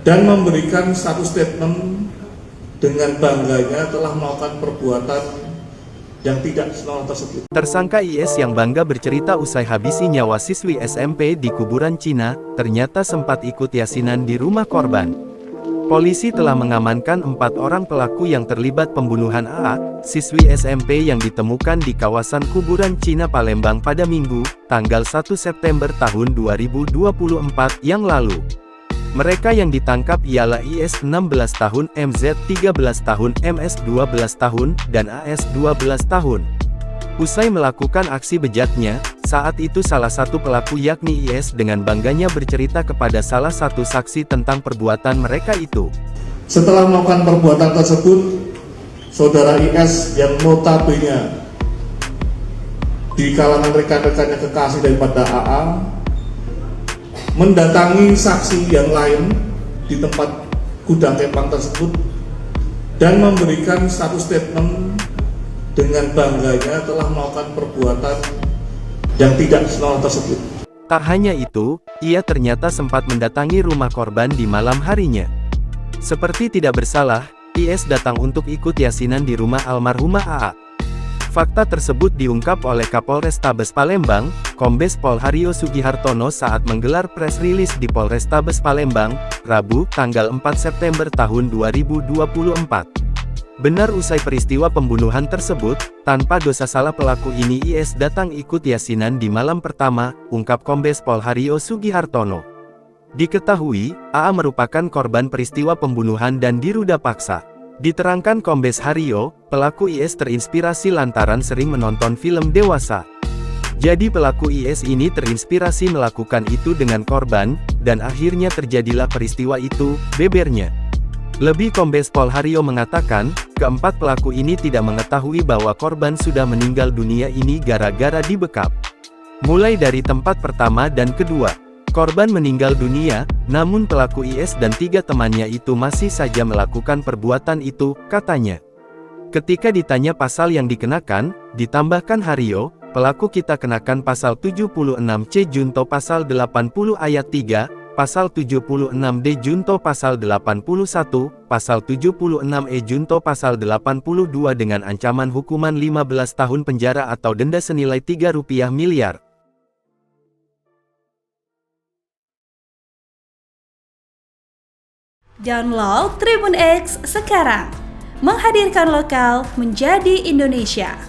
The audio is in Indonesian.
dan memberikan satu statement dengan bangganya telah melakukan perbuatan yang tidak senonoh tersebut. Tersangka IS yang bangga bercerita usai habisi nyawa siswi SMP di kuburan Cina, ternyata sempat ikut yasinan di rumah korban. Polisi telah mengamankan 4 orang pelaku yang terlibat pembunuhan AA, siswi SMP yang ditemukan di kawasan kuburan Cina Palembang pada Minggu, tanggal 1 September tahun 2024 yang lalu. Mereka yang ditangkap ialah IS 16 tahun, MZ 13 tahun, MS 12 tahun, dan AS 12 tahun. Usai melakukan aksi bejatnya, saat itu salah satu pelaku yakni IS dengan bangganya bercerita kepada salah satu saksi tentang perbuatan mereka itu. Setelah melakukan perbuatan tersebut, saudara IS yang notabene di kalangan rekan-rekannya kekasih daripada AA mendatangi saksi yang lain di tempat gudang kempang tersebut dan memberikan satu statement dengan bangganya telah melakukan perbuatan yang tidak senonoh tersebut. Tak hanya itu, ia ternyata sempat mendatangi rumah korban di malam harinya. Seperti tidak bersalah, IS datang untuk ikut yasinan di rumah almarhumah AA. Fakta tersebut diungkap oleh Kapolrestabes Palembang, Kombes Pol Haryo Sugihartono saat menggelar press release di Polrestabes Palembang, Rabu, tanggal 4 September tahun 2024. Benar usai peristiwa pembunuhan tersebut, tanpa dosa salah pelaku ini IS datang ikut yasinan di malam pertama, ungkap Kombes Pol Haryo Sugihartono. Diketahui, AA merupakan korban peristiwa pembunuhan dan diruda paksa. Diterangkan Kombes Haryo, pelaku IS terinspirasi lantaran sering menonton film dewasa. Jadi pelaku IS ini terinspirasi melakukan itu dengan korban, dan akhirnya terjadilah peristiwa itu, bebernya. Lebih Kombes Pol Haryo mengatakan, keempat pelaku ini tidak mengetahui bahwa korban sudah meninggal dunia ini gara-gara dibekap. Mulai dari tempat pertama dan kedua. Korban meninggal dunia, namun pelaku IS dan 3 temannya itu masih saja melakukan perbuatan itu, katanya. Ketika ditanya pasal yang dikenakan, ditambahkan Haryo, pelaku kita kenakan pasal 76C Junto pasal 80 ayat 3, pasal 76D Junto pasal 81, pasal 76E Junto pasal 82 dengan ancaman hukuman 15 tahun penjara atau denda senilai Rp3 miliar. Download Tribun X sekarang, menghadirkan lokal menjadi Indonesia.